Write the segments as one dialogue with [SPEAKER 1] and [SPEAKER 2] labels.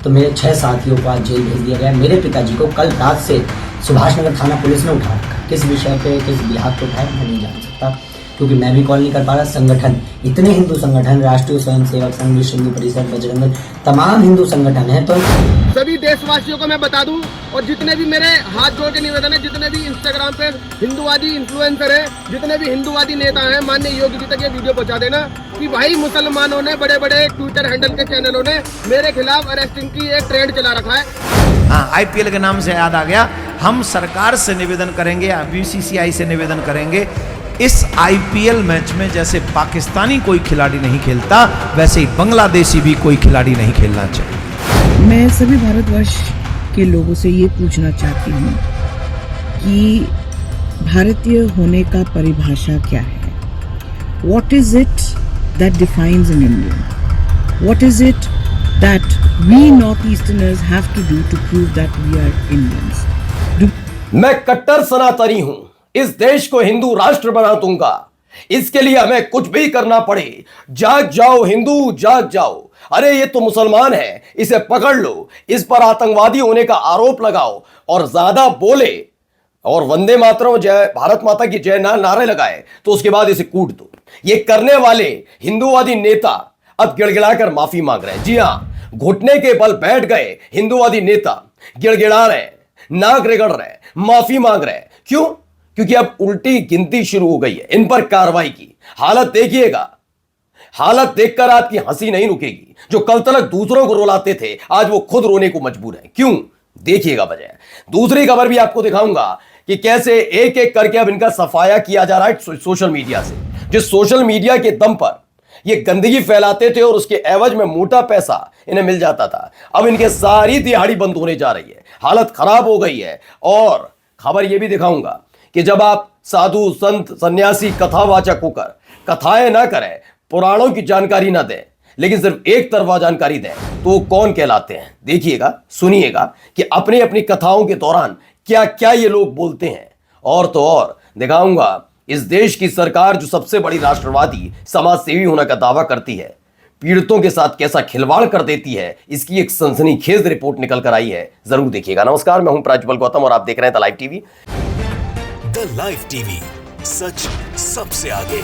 [SPEAKER 1] तो मेरे 6 साथियों को आज जेल भेज दिया गया। मेरे पिताजी को कल रात से सुभाष नगर थाना पुलिस ने उठा रखा। किस विषय पे, किस बिहाफ पे उठाया मैं नहीं जान सकता, क्योंकि मैं भी कॉल नहीं कर पा रहा। संगठन, इतने हिंदू संगठन, राष्ट्रीय स्वयंसेवक संघ, विश्व हिंदू परिषद, बजरंग दल, तमाम हिंदू संगठन है। तो
[SPEAKER 2] सभी देशवासियों को मैं बता दूं, और जितने भी मेरे हाथ जोड़ के निवेदन है, जितने भी इंस्टाग्राम पे हिंदूवादी इन्फ्लुएंसर है, जितने भी हिंदूवादी नेता हैं, माननीय योगी जी तक ये वीडियो पहुंचा देना कि भाई मुसलमानों ने, बड़े बड़े ट्विटर हैंडल के चैनलों ने मेरे खिलाफ अरेस्टिंग की एक ट्रेंड चला रखा है।
[SPEAKER 3] हाँ, आईपीएल के नाम से याद आ गया, हम सरकार से निवेदन करेंगे, बीसीसीआई से निवेदन करेंगे, इस आईपीएल मैच में जैसे पाकिस्तानी कोई खिलाड़ी नहीं खेलता, वैसे ही बांग्लादेशी भी कोई खिलाड़ी नहीं खेलना चाहिए।
[SPEAKER 4] मैं सभी भारतवर्ष के लोगों से ये पूछना चाहती हूँ कि भारतीय होने का परिभाषा क्या है? What is it that defines an Indian? What is it that we Northeasterners have to do to prove that we are Indians?
[SPEAKER 5] मैं कट्टर सनातनी हूं, इस देश को हिंदू राष्ट्र बना दूंगा, इसके लिए हमें कुछ भी करना पड़े। जाग जाओ हिंदू, जाग जाओ। अरे ये तो मुसलमान है, इसे पकड़ लो, इस पर आतंकवादी होने का आरोप लगाओ, और ज्यादा बोले और वंदे मातरम, जय भारत माता की जय नारे लगाए तो उसके बाद इसे कूट दो। ये करने वाले हिंदूवादी नेता अब गिड़गिड़ाकर माफी मांग रहे हैं। जी हां, घुटने के बल बैठ गए हिंदूवादी नेता, गिड़गिड़ा रहे, नाक रगड़ रहे, माफी मांग रहे। क्यों? क्योंकि अब उल्टी गिनती शुरू हो गई है, इन पर कार्रवाई की। हालत देखिएगा, हालत देखकर आपकी हंसी नहीं रुकेगी। जो कल तक दूसरों को रुलाते थे, आज वो खुद रोने को मजबूर हैं। क्यों? देखिएगा वजह। दूसरी खबर भी आपको दिखाऊंगा कि कैसे एक एक करके अब इनका सफाया किया जा रहा है सोशल मीडिया से। जिस सोशल मीडिया के दम पर ये गंदगी फैलाते थे और उसके एवज में मोटा पैसा इन्हें मिल जाता था, अब इनके सारी दिहाड़ी बंद होने जा रही है। हालत खराब हो गई है। और खबर यह भी दिखाऊंगा कि जब आप साधु संत सन्यासी कथावाचक होकर कथाएं ना करें, पुराणों की जानकारी ना दें, लेकिन सिर्फ एक तरफा जानकारी दें, तो वो कौन कहलाते हैं? देखिएगा, सुनिएगा कि अपनी अपनी कथाओं के दौरान क्या क्या ये लोग बोलते हैं। और तो और दिखाऊंगा इस देश की सरकार, जो सबसे बड़ी राष्ट्रवादी समाज सेवी होने का दावा करती है, पीड़ितों के साथ कैसा खिलवाड़ कर देती है। इसकी एक सनसनीखेज रिपोर्ट निकल कर आई है, जरूर देखिएगा। नमस्कार, मैं हूं प्राज्वल गौतम और आप देख रहे हैं the live TV.
[SPEAKER 6] The live TV, सच सबसे आगे।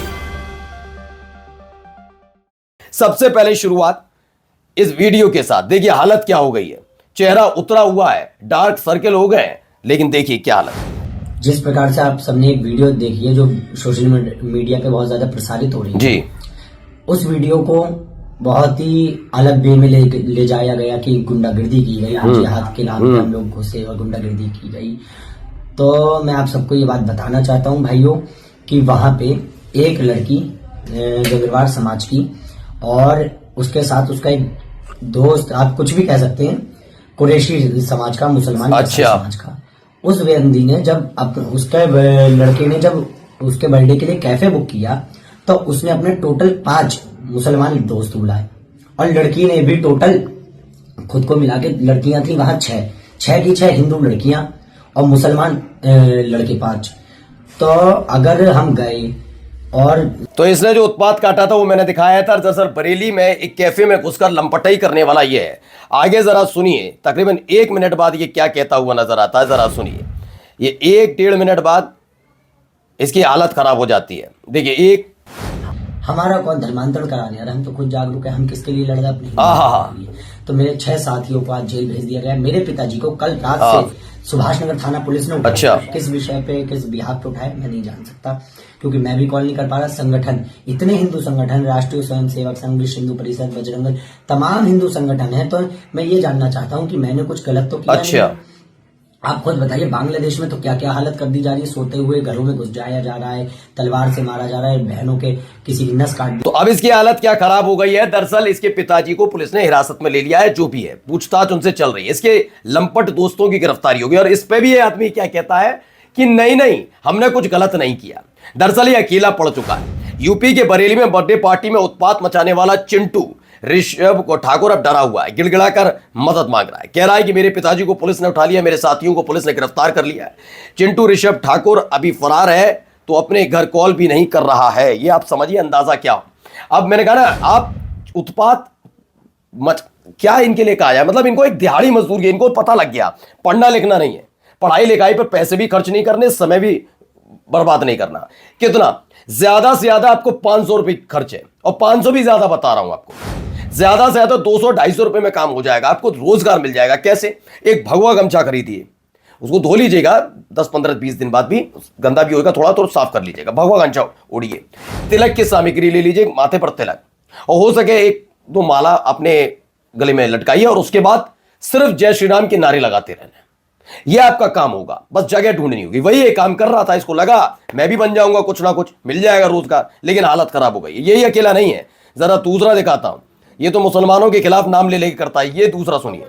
[SPEAKER 5] सबसे पहले शुरुआत इस वीडियो के साथ। देखिए हालत क्या हो गई है, चेहरा उतरा हुआ है, डार्क सर्कल हो गए हैं, लेकिन देखिए क्या हालत है।
[SPEAKER 1] जिस प्रकार से आप सबने एक वीडियो देखी है जो सोशल मीडिया पे बहुत ज्यादा प्रसारित हो रही है
[SPEAKER 5] जी,
[SPEAKER 1] उस वीडियो को बहुत ही अलग वे में ले जाया गया कि गुंडागर्दी की गई, जिहाद के नाम पे हम लोग घुसे और गुंडागर्दी की गई। तो मैं आप सबको ये बात बताना चाहता हूँ भाइयों कि वहां पे एक लड़की जगरवार समाज की और उसके साथ उसका एक दोस्त, आप कुछ भी कह सकते हैं, कुरैशी समाज का, मुसलमान समाज का, उस बंदी ने जब उसके लड़के ने जब उसके बर्थडे के लिए कैफे बुक किया तो उसने अपने टोटल 5 मुसलमान दोस्त बुलाए और लड़की ने भी टोटल खुद को मिला के, लड़कियां थी वहां 6 की 6 हिंदू लड़कियां और मुसलमान लड़के 5। तो अगर हम गए और
[SPEAKER 5] तो इसने जो उत्पात काटा था वो मैंने दिखाया था। दरअसल बरेली में एक कैफे में घुसकर लंपटाई करने वाला ये है। आगे जरा सुनिए, तकरीबन 1 मिनट बाद ये क्या कहता हुआ नजर आता है, जरा सुनिए। ये 1-1.5 मिनट बाद इसकी हालत खराब हो जाती है। देखिए,
[SPEAKER 1] हमारा कौन धर्मांतरण कराने यार, हम तो खुद जागरूक है, हम किसके लिए लड़ रहे अपने। तो मेरे 6 साथियों को आज जेल भेज दिया गया। मेरे पिताजी को कल रात से सुभाष नगर थाना पुलिस ने उठाया। किस विषय पे, किस बिहाफ पे उठाया मैं नहीं जान सकता, क्योंकि मैं भी कॉल नहीं कर पा रहा। संगठन, इतने हिंदू संगठन, राष्ट्रीय स्वयंसेवक संघ, विश्व हिंदू परिषद, बजरंग दल, तमाम हिंदू संगठन है। तो मैं ये जानना चाहता हूँ कि मैंने कुछ गलत तो किया नहीं। आप खुद बताइए, बांग्लादेश में तो क्या क्या हालत कर दी जा रही है। सोते हुए घरों में घुस जाया जा रहा है, तलवार से मारा जा रहा है, बहनों के किसी की नस काट दी।
[SPEAKER 5] तो अब इसकी हालत क्या खराब हो गई है। दरअसल इसके पिताजी को पुलिस ने हिरासत में ले लिया है, जो भी है पूछताछ उनसे चल रही है। इसके लंपट दोस्तों की गिरफ्तारी होगी और इस पे भी ये आदमी क्या कहता है कि नहीं, हमने कुछ गलत नहीं किया। दरअसल ये अकेला पड़ चुका है। यूपी के बरेली में बर्थडे पार्टी में उत्पात मचाने वाला चिंटू ऋषभ को ठाकुर अब डरा हुआ है, गिड़गिड़ाकर मदद मांग रहा है। कह रहा है कि मेरे पिताजी को पुलिस ने उठा लिया, मेरे साथियों को पुलिस ने गिरफ्तार कर लिया है। चिंटू ऋषभ ठाकुर अभी फरार है, तो अपने घर कॉल भी नहीं कर रहा है। ये आप समझिए अंदाजा क्या हो। अब मैंने कहा ना, आप उत्पात क्या इनके लिए कहा जाए, मतलब इनको एक दिहाड़ी मजदूर की, इनको पता लग गया पढ़ना लिखना नहीं है, पढ़ाई लिखाई पर पैसे भी खर्च नहीं करने, समय भी बर्बाद नहीं करना। कितना ज्यादा से ज्यादा आपको 500 रुपए खर्च है, और 500 भी ज्यादा बता रहा हूं आपको, ज्यादा से ज्यादा 200-250 रुपए में काम हो जाएगा, आपको रोजगार मिल जाएगा। कैसे? एक भगवा गमछा खरीदिए, उसको धो लीजिएगा 10-15-20 दिन बाद भी, गंदा भी होगा थोड़ा तो साफ कर लीजिएगा, भगवा गमछा ओढ़िए। तिलक की सामग्री ले लीजिए, माथे पर तिलक, और हो सके 1-2 माला अपने गले में लटकाइए, और उसके बाद सिर्फ जय श्री राम के नारे लगाते रहना। यह आपका काम होगा, बस जगह ढूंढनी होगी। वही एक काम कर रहा था, इसको लगा मैं भी बन जाऊंगा, कुछ ना कुछ मिल जाएगा रोजगार, लेकिन हालत खराब हो गई। यही अकेला नहीं है, जरा दूसरा दिखाता हूं, ये तो मुसलमानों के खिलाफ नाम ले लेके करता है, ये दूसरा सुनिए।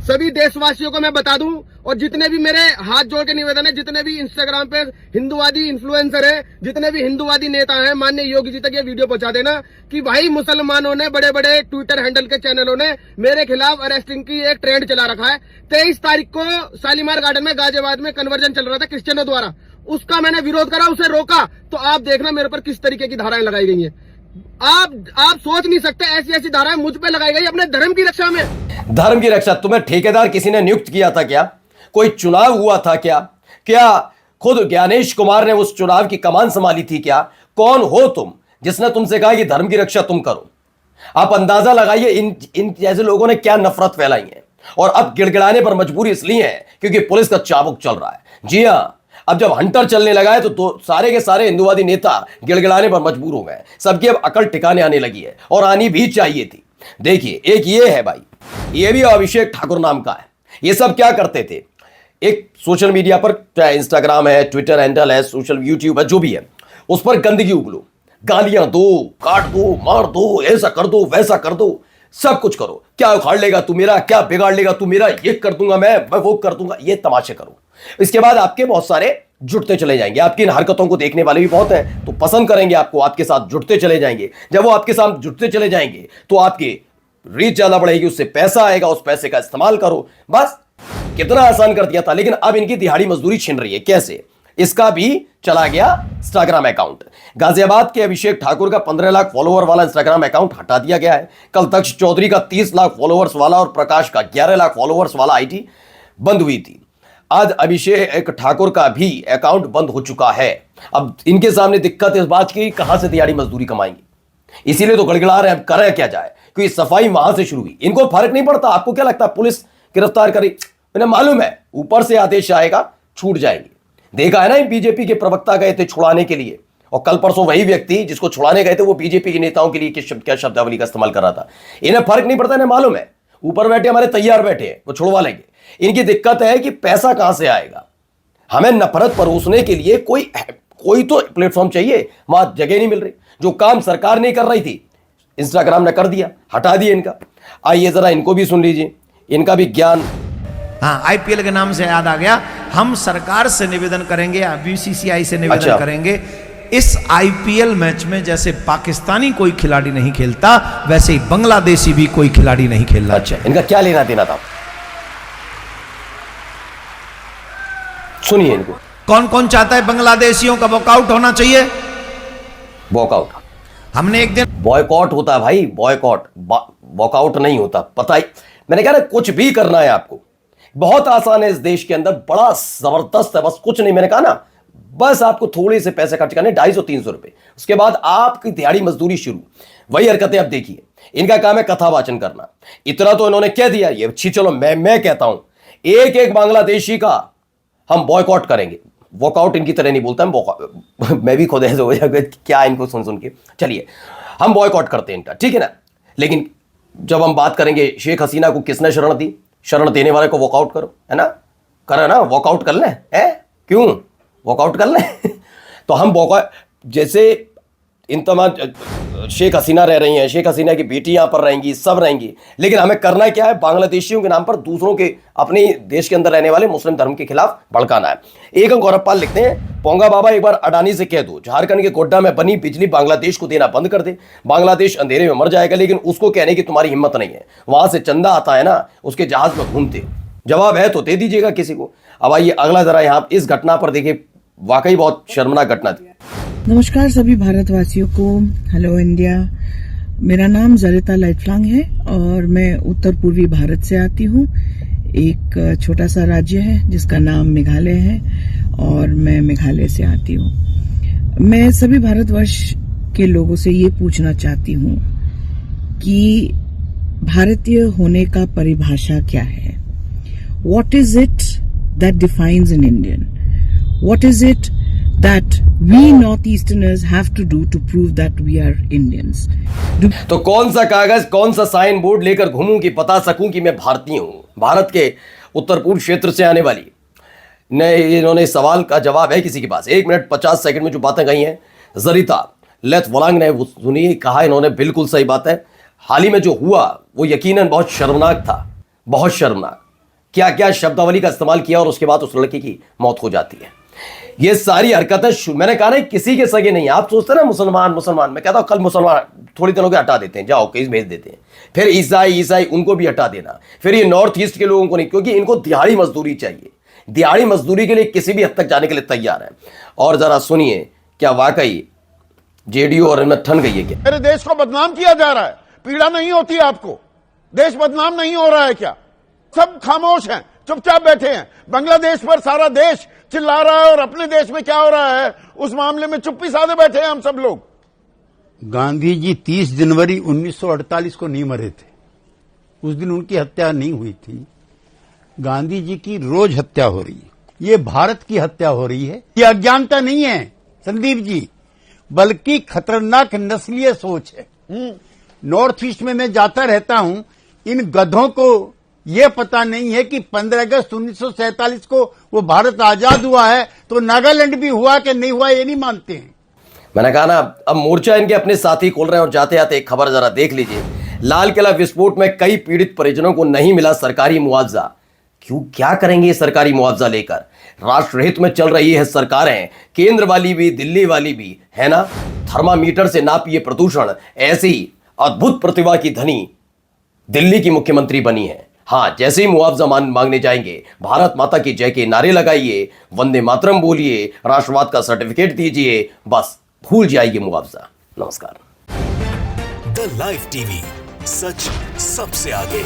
[SPEAKER 2] सभी देशवासियों को मैं बता दूं, और जितने भी मेरे हाथ जोड़ के निवेदन है, जितने भी इंस्टाग्राम पे हिंदूवादी इन्फ्लुएंसर है, जितने भी हिंदूवादी नेता हैं, माननीय योगी जी तक ये वीडियो पहुंचा देना कि भाई मुसलमानों ने, बड़े बड़े ट्विटर हैंडल के चैनलों ने मेरे खिलाफ अरेस्टिंग की एक ट्रेंड चला रखा है। 23 तारीख को शालीमार गार्डन में गाजियाबाद में कन्वर्जन चल रहा था क्रिश्चियनों द्वारा, उसका मैंने विरोध करा, उसे रोका, तो आप देखना मेरे पर किस तरीके की धाराएं लगाई गई है। आप सोच नहीं सकते, ऐसी ऐसी धाराएं मुझ पे लगाई गई अपने धर्म की रक्षा में।
[SPEAKER 5] धर्म की रक्षा? तुम्हें ठेकेदार किसी ने नियुक्त किया था क्या? कोई चुनाव हुआ था क्या? क्या खुद ज्ञानेश कुमार ने उस चुनाव की कमान संभाली थी क्या? कौन हो तुम जिसने तुमसे कहा कि धर्म की रक्षा तुम करो? आप अंदाजा लगाइए इन जैसे लोगों ने क्या नफरत फैलाई है, और अब गिड़गिड़ाने पर मजबूरी इसलिए है क्योंकि पुलिस का चाबुक चल रहा है। जी हां, अब जब हंटर चलने लगा है तो सारे के सारे हिंदूवादी नेता गिड़गिड़ाने पर मजबूर हो गए। सबकी अब अकल ठिकाने आने लगी है, और आनी भी चाहिए थी। देखिए, एक ये है भाई, ये भी अभिषेक ठाकुर नाम का है। ये सब क्या करते थे, एक सोशल मीडिया पर, चाहे इंस्टाग्राम है, ट्विटर हैंडल है, सोशल यूट्यूब है, जो भी है, उस पर गंदगी उगलो, गालियां दो, काट दो, मार दो, ऐसा कर दो, वैसा कर दो, सब कुछ करो। क्या उखाड़ लेगा तू मेरा, क्या बिगाड़ लेगा तू मेरा, ये कर दूंगा मैं वो कर दूंगा, ये तमाशे करो। इसके बाद आपके बहुत सारे जुड़ते चले जाएंगे, आपकी इन हरकतों को देखने वाले भी बहुत हैं, तो पसंद करेंगे आपको, आपके साथ जुड़ते चले जाएंगे। जब वो आपके साथ जुड़ते चले जाएंगे तो आपकी रीच ज्यादा बढ़ेगी, उससे पैसा आएगा, उस पैसे का इस्तेमाल करो। बस कितना आसान कर दिया था, लेकिन अब इनकी दिहाड़ी मजदूरी छिन रही है। कैसे? इसका भी चला गया इंस्टाग्राम अकाउंट। गाजियाबाद के अभिषेक ठाकुर का 15 लाख फॉलोअर वाला इंस्टाग्राम अकाउंट हटा दिया गया है। कल दक्ष चौधरी का 30 लाख फॉलोअर्स वाला और प्रकाश का 11 लाख फॉलोअर्स वाला आईडी बंद हुई थी। आज अभिषेक ठाकुर का भी अकाउंट बंद हो चुका है। अब इनके सामने दिक्कत इस बात की, कहां से दिहाड़ी मजदूरी कमाएंगे, इसीलिए तो गड़गड़ा रहे हैं। अब करें क्या जाए, क्योंकि सफाई वहां से शुरू हुई। इनको फर्क नहीं पड़ता। आपको क्या लगता है पुलिस गिरफ्तार करी, मैंने मालूम है ऊपर से आदेश आएगा, छूट जाएंगे। देखा है ना, बीजेपी के प्रवक्ता गए थे छुड़ाने के लिए, और कल परसों वही व्यक्ति जिसको छुड़ाने गए थे वो बीजेपी के नेताओं के लिए क्या शब्दावली का इस्तेमाल कर रहा था। इन्हें फर्क नहीं पड़ता, इन्हें मालूम है ऊपर बैठे हमारे तैयार बैठे हैं, वो छुड़वा लेंगे। इनकी दिक्कत है कि पैसा कहां से आएगा। हमें नफरत परोसने के लिए कोई तो प्लेटफॉर्म चाहिए, वहां जगह नहीं मिल रही। जो काम सरकार नहीं कर रही थी इंस्टाग्राम ने कर दिया, हटा दिया इनका। आइए जरा इनको भी सुन लीजिए, इनका भी ज्ञान।
[SPEAKER 3] हाँ, आईपीएल के नाम से याद आ गया, हम सरकार से निवेदन करेंगे, बीसीसीआई से निवेदन करेंगे, इस आईपीएल मैच में जैसे पाकिस्तानी कोई खिलाड़ी नहीं खेलता, वैसे ही बांग्लादेशी भी कोई खिलाड़ी नहीं खेलना।
[SPEAKER 5] अच्छा, इनका क्या लेना देना था, सुनिए इनको।
[SPEAKER 3] कौन कौन चाहता है बांग्लादेशियों का वॉकआउट होना चाहिए?
[SPEAKER 5] वॉकआउट
[SPEAKER 3] हमने एक दिन
[SPEAKER 5] बॉयकॉट होता है भाई, बॉयकॉट, वॉकआउट नहीं होता। पता ही, मैंने कहा ना कुछ भी करना है आपको, बहुत आसान है इस देश के अंदर, बड़ा जबरदस्त है। बस कुछ नहीं, मैंने कहा ना, बस आपको थोड़े से पैसे खर्च करने, 250-300 रुपए, उसके बाद आपकी दिहाड़ी मजदूरी शुरू। वही हरकतें अब देखिए, इनका काम है कथा वाचन करना। इतना तो इन्होंने कह दिया, ये अच्छी, चलो मैं कहता हूं एक एक बांग्लादेशी का हम बॉयकॉट करेंगे। वॉकआउट इनकी तरह नहीं बोलता मैं भी खुद ऐसे हो जाएगा क्या इनको सुन के। चलिए हम बॉयकॉट करते हैं इनका, ठीक है ना। लेकिन जब हम बात करेंगे शेख हसीना को किसने शरण दी, शरण देने वाले को वॉकआउट करो, है ना, करो ना, वॉकआउट कर लें, क्यों वॉकआउट कर लें तो हम वॉकआउट, जैसे इन तमाम शेख हसीना रह रही हैं, शेख हसीना की बेटी यहां पर रहेंगी, सब रहेंगी, लेकिन हमें करना क्या है, बांग्लादेशियों के नाम पर दूसरों के, अपने देश के अंदर रहने वाले मुस्लिम धर्म के खिलाफ भड़काना है। एक अंक गौरव पाल लिखते हैं, पोंगा बाबा एक बार अडानी से कह दो झारखंड के गोड्डा में बनी बिजली बांग्लादेश को देना बंद कर दे, बांग्लादेश अंधेरे में मर जाएगा। लेकिन उसको कहने की तुम्हारी हिम्मत नहीं है, वहां से चंदा आता है ना, उसके जहाज में घूमते। जवाब है तो दे दीजिएगा किसी को। अब आइए अगला जरा यहाँ इस घटना पर देखिए, वाकई बहुत शर्मनाक घटना थी।
[SPEAKER 4] नमस्कार सभी भारतवासियों को, हेलो इंडिया। मेरा नाम जरिता लाइटफ्लांग है और मैं उत्तर पूर्वी भारत से आती हूँ। एक छोटा सा राज्य है जिसका नाम मेघालय है और मैं मेघालय से आती हूँ। मैं सभी भारतवर्ष के लोगों से ये पूछना चाहती हूँ कि भारतीय होने का परिभाषा क्या है? What is it that defines an Indian? What is it that we Northeasterners have to do to prove that we are Indians?
[SPEAKER 5] तो कौन सा कागज, कौन सा साइन बोर्ड लेकर घूमूं कि बता सकूं कि मैं भारतीय हूं? भारत के उत्तर पूर्व क्षेत्र से आने वाली ने इन्होंने सवाल का जवाब है किसी के पास 1 मिनट 50 सेकंड में जो बातें कही हैं जरिता लाइटफ्लांग ने, वो सुनिए, कहा इन्होंने बिल्कुल सही बात है। हाल ही में जो हुआ वो यकीनन बहुत शर्मनाक था, बहुत शर्मनाक। क्या क्या शब्दावली का इस्तेमाल किया और उसके बाद उस लड़की की मौत हो जाती है। ये सारी हरकतें मैंने कहा ना किसी के सगे नहीं। आप सोचते ना मुसलमान मुसलमान, मैं कहता हूं कल मुसलमान थोड़ी दिनों के हटा देते हैं, जाओ केस भेज देते हैं। फिर ईसाई उनको भी हटा देना। फिर ये नॉर्थ ईस्ट के लोगों को नहीं, क्योंकि इनको दिहाड़ी मजदूरी चाहिए। दिहाड़ी मजदूरी के लिए किसी भी हद तक जाने के लिए तैयार है। और जरा सुनिए, क्या वाकई जेडीयू और इनमें ठन गई है क्या?
[SPEAKER 7] मेरे देश को बदनाम किया जा रहा है। पीड़ा नहीं होती आपको? देश बदनाम नहीं हो रहा है क्या? सब खामोश हैं, चुपचाप बैठे हैं। बांग्लादेश पर सारा देश चिल्ला रहा है और अपने देश में क्या हो रहा है उस मामले में चुप्पी साधे बैठे हैं हम सब लोग।
[SPEAKER 8] गांधी जी 30 जनवरी 1948 को नहीं मरे थे। उस दिन उनकी हत्या नहीं हुई थी। गांधी जी की रोज हत्या हो रही है। ये भारत की हत्या हो रही है। ये अज्ञानता नहीं है संदीप जी, बल्कि खतरनाक नस्लीय सोच है। नॉर्थ ईस्ट में मैं जाता रहता हूं। इन गधों को यह पता नहीं है कि 15 अगस्त 1947 को वो भारत आजाद हुआ है तो नागालैंड भी हुआ कि नहीं हुआ ये नहीं मानते हैं।
[SPEAKER 5] मैंने कहा ना, अब मोर्चा इनके अपने साथी खोल रहे हैं। और जाते जाते एक खबर जरा देख लीजिए। लाल किला विस्फोट में कई पीड़ित परिजनों को नहीं मिला सरकारी मुआवजा। क्यों, क्या करेंगे सरकारी मुआवजा लेकर? राष्ट्रहित में चल रही है सरकारें, केंद्र वाली भी दिल्ली वाली भी, है ना। थर्मामीटर से नापिए प्रदूषण। ऐसी अद्भुत प्रतिभा की धनी दिल्ली की मुख्यमंत्री बनी है। हाँ, जैसे ही मुआवजा मांगने जाएंगे, भारत माता की जय के नारे लगाइए, वंदे मातरम बोलिए, राष्ट्रवाद का सर्टिफिकेट दीजिए, बस भूल जाइए मुआवजा। नमस्कार।
[SPEAKER 6] द लाइव टीवी, सच सबसे आगे।